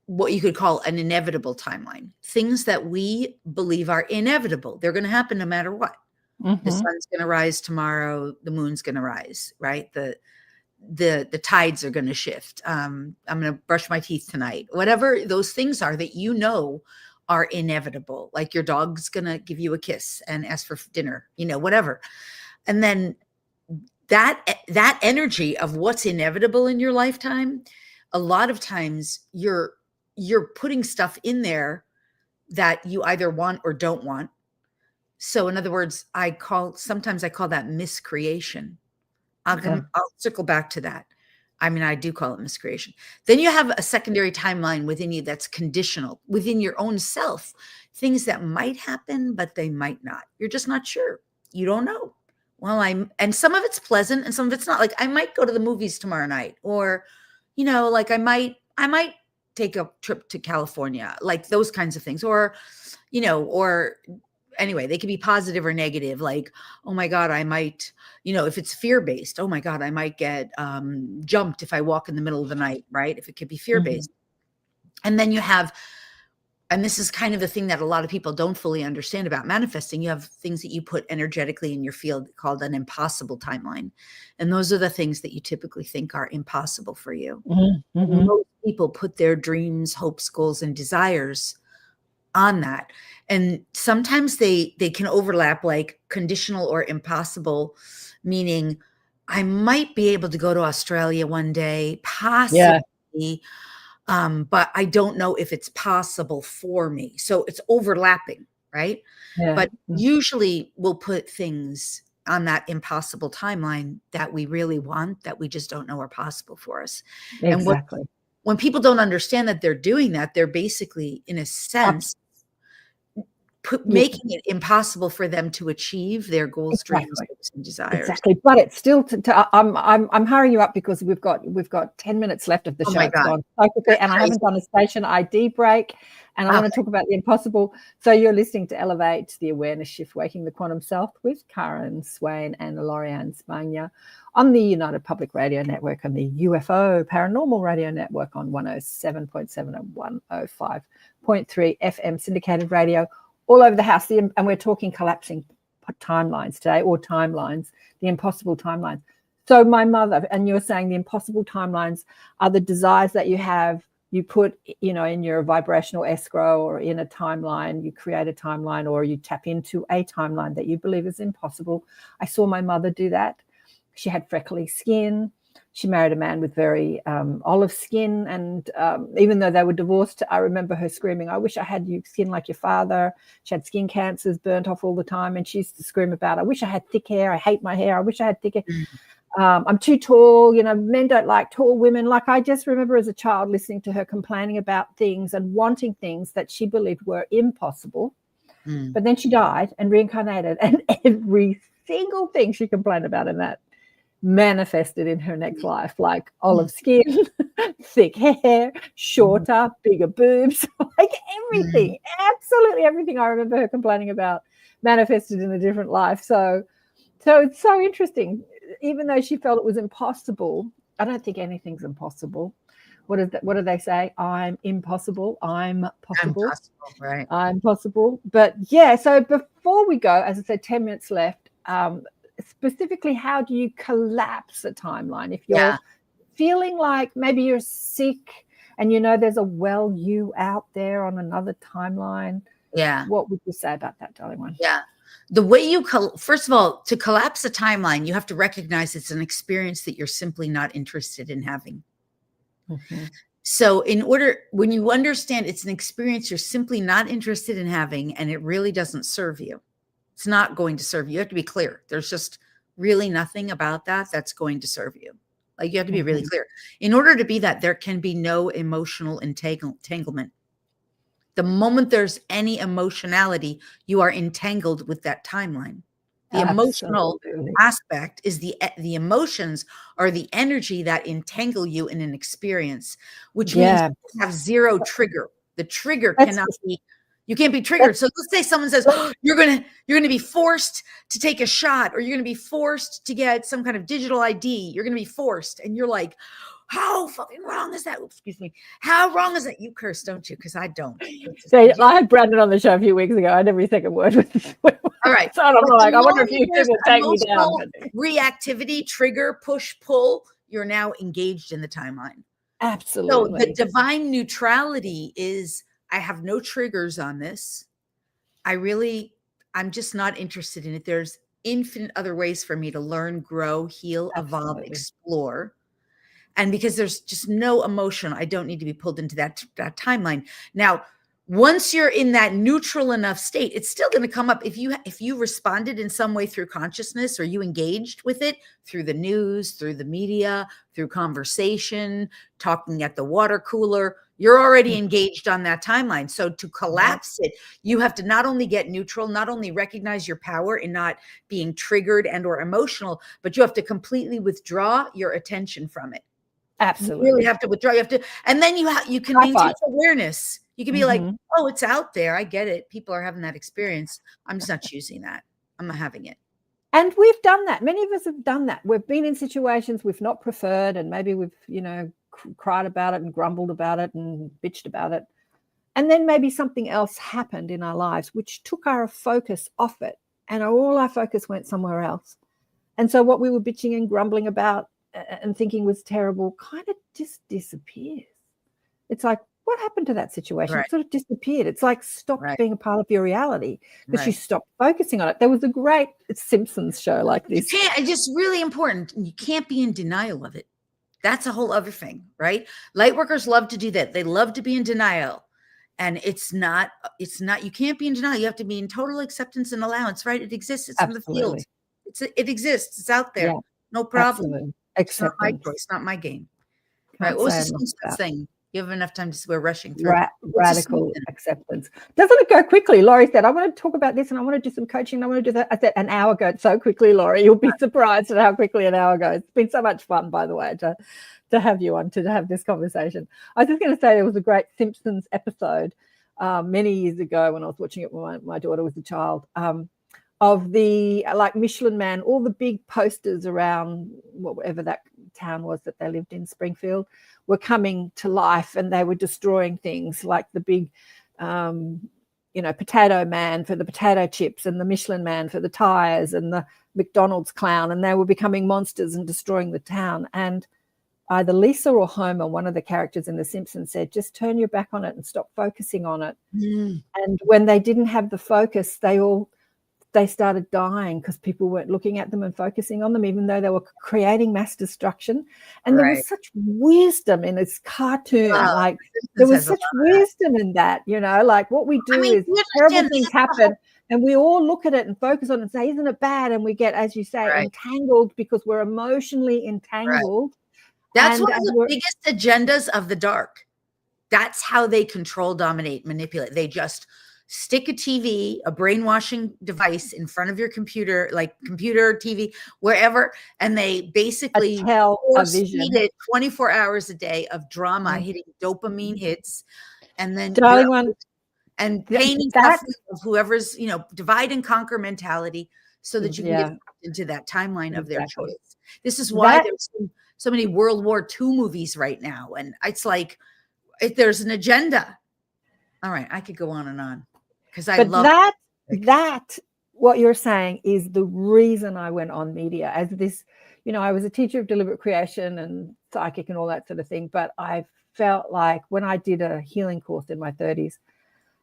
S2: what you could call an inevitable timeline, things that we believe are inevitable. They're going to happen no matter what. The sun's going to rise tomorrow. The moon's going to rise, right? The tides are going to shift. I'm going to brush my teeth tonight. Whatever those things are that are inevitable. Like your dog's going to give you a kiss and ask for dinner, whatever. And then that energy of what's inevitable in your lifetime, a lot of times you're putting stuff in there that you either want or don't want. So in other words, sometimes I call that miscreation. I'll circle back to that. I mean, I do call it miscreation. Then you have a secondary timeline within you that's conditional within your own self, things that might happen, but they might not. You're just not sure. You don't know. Well, and some of it's pleasant and some of it's not. Like I might go to the movies tomorrow night, or, like I might take a trip to California, like those kinds of things, or, or anyway, they could be positive or negative. Like, oh my God, I might, if it's fear-based, oh my God, I might get jumped if I walk in the middle of the night, right? If it could be fear-based. And then you have, and this is kind of the thing that a lot of people don't fully understand about manifesting. You have things that you put energetically in your field called an impossible timeline. And those are the things that you typically think are impossible for you. Most people put their dreams, hopes, goals, and desires on that. And sometimes they can overlap, like conditional or impossible, meaning I might be able to go to Australia one day, possibly, but I don't know if it's possible for me. So it's overlapping, right?
S1: Yeah.
S2: But usually we'll put things on that impossible timeline that we really want, that we just don't know are possible for us.
S1: Exactly.
S2: And when people don't understand that they're doing that, they're basically, in a sense, making it impossible for them to achieve their goals, dreams, hopes, and desires.
S1: Exactly, but it's still. I'm hurrying you up because we've got 10 minutes left of the show. It's gone so quickly, and I haven't done a station ID break, and I want to talk about the impossible. So you're listening to Elevate the Awareness Shift, Waking the Quantum Self with KAren Swain and Lorianne Spagna on the United Public Radio Network and the UFO Paranormal Radio Network on 107.7 and 105.3 FM syndicated radio all over the house. And we're talking collapsing timelines today, or timelines, the impossible timelines. So my mother, and you're saying the impossible timelines are the desires that you have, you put, in your vibrational escrow or in a timeline, you create a timeline, or you tap into a timeline that you believe is impossible. I saw my mother do that. She had freckly skin. She married a man with very olive skin. And even though they were divorced, I remember her screaming, I wish I had skin like your father. She had skin cancers, burnt off all the time. And she used to scream about, I wish I had thick hair. I hate my hair. I wish I had thick hair. I'm too tall, men don't like tall women. Like, I just remember as a child listening to her complaining about things and wanting things that she believed were impossible. But then she died and reincarnated, and every single thing she complained about in that manifested in her next life, like olive skin, thick hair, shorter, bigger boobs, like everything, absolutely everything I remember her complaining about manifested in a different life. So it's so interesting. Even though she felt it was impossible, I don't think anything's impossible. What do they say? I'm impossible. I'm possible.
S2: I'm possible, right?
S1: I'm possible. But yeah, so before we go, as I said, 10 minutes left, specifically, how do you collapse a timeline? If you're feeling like maybe you're sick and there's a you out there on another timeline, what would you say about that, darling one?
S2: Yeah. The way you, first of all, to collapse a timeline, you have to recognize it's an experience that you're simply not interested in having. So when you understand it's an experience you're simply not interested in having, and it really doesn't serve you, it's not going to serve you. You have to be clear. There's just really nothing about that that's going to serve you. Like, you have to be really clear. In order to be that, there can be no emotional entanglement. The moment there's any emotionality, you are entangled with that timeline. The emotional aspect is the emotions are the energy that entangle you in an experience, which means you have zero trigger. The trigger cannot be, you can't be triggered. So let's say someone says, oh, you're going to be forced to take a shot, or you're going to be forced to get some kind of digital ID. You're going to be forced. And you're like, how fucking wrong is that? Oops, excuse me. How wrong is that? You curse, don't you? Because I don't.
S1: So I had Brandon on the show a few weeks ago. I had every second word with
S2: all right.
S1: So I'm like, I wonder if you will take me down.
S2: Reactivity, trigger, push, pull. You're now engaged in the timeline.
S1: Absolutely.
S2: So the divine neutrality is, I have no triggers on this. I'm just not interested in it. There's infinite other ways for me to learn, grow, heal, evolve, explore. And because there's just no emotion, I don't need to be pulled into that timeline. Now, once you're in that neutral enough state, it's still going to come up. If you responded in some way through consciousness, or you engaged with it through the news, through the media, through conversation, talking at the water cooler, you're already engaged on that timeline. So to collapse it, you have to not only get neutral, not only recognize your power in not being triggered and or emotional, but you have to completely withdraw your attention from it.
S1: Absolutely.
S2: You really have to withdraw. You have to, and then you can maintain awareness. You can be like, oh, it's out there. I get it. People are having that experience. I'm just not choosing that. I'm not having it.
S1: And we've done that. Many of us have done that. We've been in situations we've not preferred, and maybe we've, cried about it and grumbled about it and bitched about it. And then maybe something else happened in our lives which took our focus off it, and all our focus went somewhere else. And so what we were bitching and grumbling about and thinking was terrible kind of just disappears. It's like, what happened to that situation? It sort of disappeared. It's like stopped being a part of your reality because you stopped focusing on it. There was a great Simpsons show like this.
S2: It's just really important. You can't be in denial of it. That's a whole other thing, right? Light workers love to do that. They love to be in denial. And it's not, you can't be in denial. You have to be in total acceptance and allowance, right? It exists. It's in the field. It exists. It's out there. No problem.
S1: Absolutely.
S2: It's not my choice, not my game. Right? What was the Simpsons thing? You have enough time to, we're rushing through.
S1: Radical acceptance. Doesn't it go quickly? Laurie said, I want to talk about this and I want to do some coaching. And I want to do that. I said, an hour goes so quickly, Laurie. You'll be surprised at how quickly an hour goes. It's been so much fun, by the way, to have you on, to have this conversation. I was just going to say there was a great Simpsons episode many years ago when I was watching it when my daughter was a child, of the Michelin Man, all the big posters around whatever that town was that they lived in, Springfield, were coming to life, and they were destroying things like the big, Potato Man for the potato chips, and the Michelin Man for the tires, and the McDonald's clown, and they were becoming monsters and destroying the town. And either Lisa or Homer, one of the characters in The Simpsons, said, just turn your back on it and stop focusing on it. And when they didn't have the focus, they started dying because people weren't looking at them and focusing on them, even though they were creating mass destruction. And there was such wisdom in this cartoon. There was such wisdom in that, what we do is terrible things happen. And we all look at it and focus on it and say, isn't it bad? And we get, as you say, entangled because we're emotionally entangled.
S2: That's one of the biggest agendas of the dark. That's how they control, dominate, manipulate. They just stick a TV, a brainwashing device in front of your computer, like computer, TV, wherever, and they basically feed it 24 hours a day of drama, hitting dopamine hits, and then and painting of whoever's, divide and conquer mentality, so that you can get into that timeline of their choice. This is why there's so many World War II movies right now, and it's like there's an agenda. All right, I could go on and on because I love
S1: that. What you're saying is the reason I went on media as this. I was a teacher of deliberate creation and psychic and all that sort of thing, but I felt like when I did a healing course in my 30s,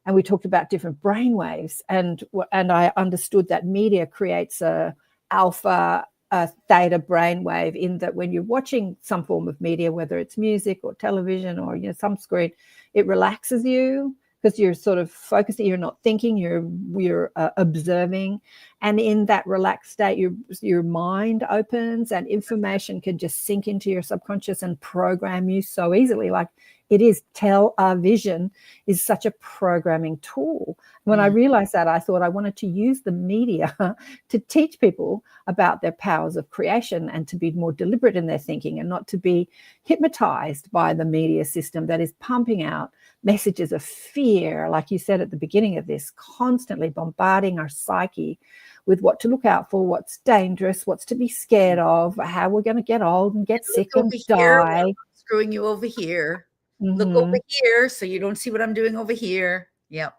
S1: and we talked about different brain waves, and I understood that media creates a alpha, a theta brainwave, in that when you're watching some form of media, whether it's music or television or some screen, it relaxes you because you're sort of focusing, you're not thinking, you're observing, and in that relaxed state, your mind opens and information can just sink into your subconscious and program you so easily. Like it is, television is such a programming tool. When I realized that, I thought I wanted to use the media to teach people about their powers of creation and to be more deliberate in their thinking and not to be hypnotized by the media system that is pumping out messages of fear, like you said at the beginning of this, constantly bombarding our psyche with what to look out for, what's dangerous, what's to be scared of, how we're going to get old and get sick and die.
S2: I'm screwing you over here. Look over here so you don't see what I'm doing over here.
S1: Yeah.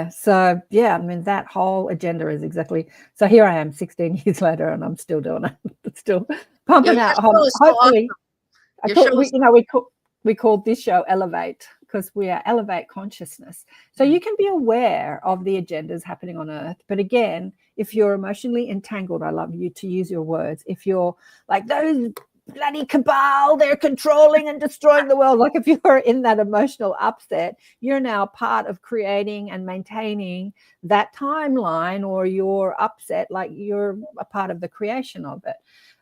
S1: So I mean, that whole agenda is exactly. So here I am 16 years later and I'm still doing it. Still pumping out. Hopefully, I thought we called this show Elevate because we are Elevate Consciousness. So you can be aware of the agendas happening on Earth. But again, if you're emotionally entangled, I love you to use your words. If you're like those bloody cabal, they're controlling and destroying the world. Like if you're in that emotional upset, you're now part of creating and maintaining that timeline, or you're upset, like you're a part of the creation of it.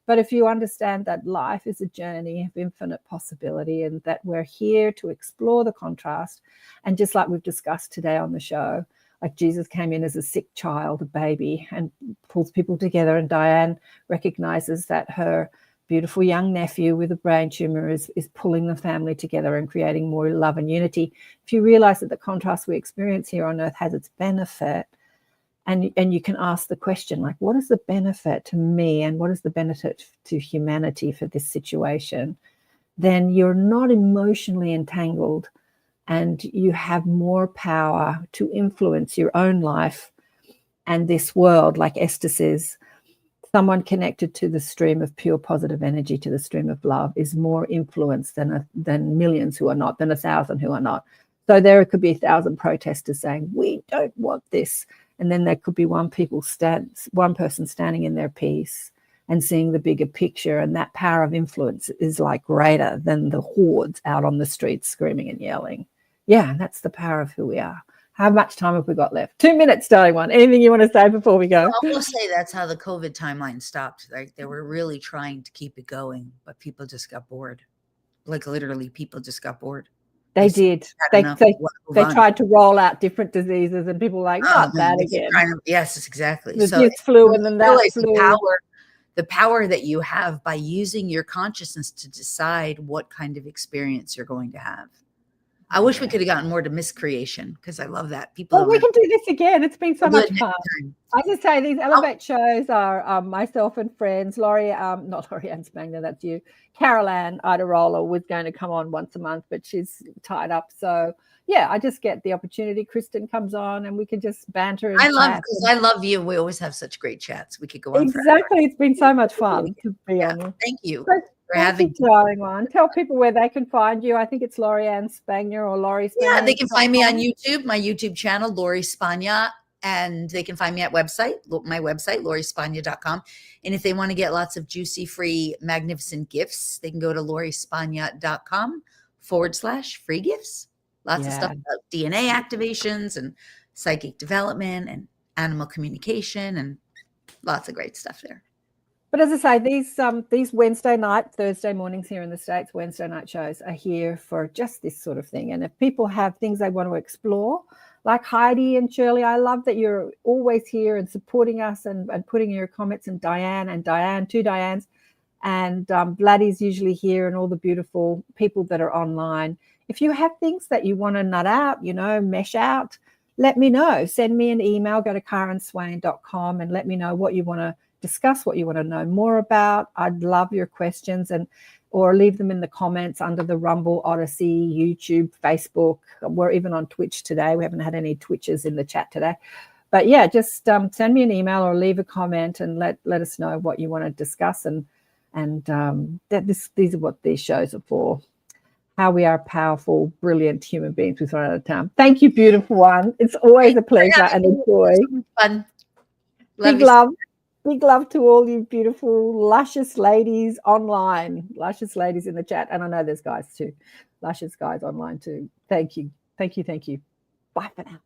S1: But if you understand that life is a journey of infinite possibility and that we're here to explore the contrast, and just like we've discussed today on the show, like Jesus came in as a sick child, a baby, and pulls people together, and Diane recognizes that her beautiful young nephew with a brain tumor is pulling the family together and creating more love and unity. If you realize that the contrast we experience here on Earth has its benefit, and you can ask the question, like, what is the benefit to me and what is the benefit to humanity for this situation, then you're not emotionally entangled and you have more power to influence your own life and this world. Like Esther says, someone connected to the stream of pure positive energy, to the stream of love, is more influenced than millions who are not, than 1,000 who are not. So there could be 1,000 protesters saying, we don't want this. And then there could be one person standing in their peace and seeing the bigger picture. And that power of influence is like greater than the hordes out on the streets screaming and yelling. Yeah, that's the power of who we are. How much time have we got left? 2 minutes, darling one. Anything you want to say before we go?
S2: I will say that's how the COVID timeline stopped. Like they were really trying to keep it going, but people just got bored. Like literally, people just got bored.
S1: They did. They tried to roll out different diseases, and people were like, not that again.
S2: Yes, exactly.
S1: This flu and then that flu.
S2: The power that you have by using your consciousness to decide what kind of experience you're going to have. I wish we could have gotten more to miscreation because I love that. People.
S1: Well, we can do this again. It's been so much fun. I just say these Elevate shows are myself and friends. Not Lori-Ann Spagna, that's you. KAren Swain was going to come on once a month, but she's tied up. So yeah, I just get the opportunity. Kristen comes on and we can just banter. And
S2: I love you. We always have such great chats. We could go on.
S1: Exactly. Forever. It's been so much fun to be on.
S2: Thank you.
S1: For having you, darling one. Tell people where they can find you. I think it's Lori-Ann Spagna or Lori Spagna.
S2: Yeah, they can find me on YouTube, my YouTube channel, Lori Spagna, and they can find me at my website, lorispagna.com. And if they want to get lots of juicy, free, magnificent gifts, they can go to lorispagna.com/free gifts. Lots of stuff about DNA activations and psychic development and animal communication, and lots of great stuff there.
S1: But as I say, these Wednesday night, Thursday mornings here in the States, Wednesday night shows are here for just this sort of thing. And if people have things they want to explore, like Heidi and Shirley, I love that you're always here and supporting us and putting your comments, and Diane, two Dianes, and Vladdy's usually here, and all the beautiful people that are online. If you have things that you want to nut out, mesh out, let me know. Send me an email, go to KarenSwain.com and let me know what you want to discuss, what you want to know more about. I'd love your questions, or leave them in the comments under the Rumble, Odyssey, YouTube, Facebook. We're even on Twitch today. We haven't had any Twitches in the chat today. But yeah, just send me an email or leave a comment and let us know what you want to discuss. And these are what these shows are for. How we are powerful, brilliant human beings with one at a time. Thank you, beautiful one. It's always a pleasure and a joy.
S2: Fun.
S1: Big love. Big love to all you beautiful, luscious ladies online, luscious ladies in the chat. And I know there's guys too, luscious guys online too. Thank you. Thank you. Thank you. Bye for now.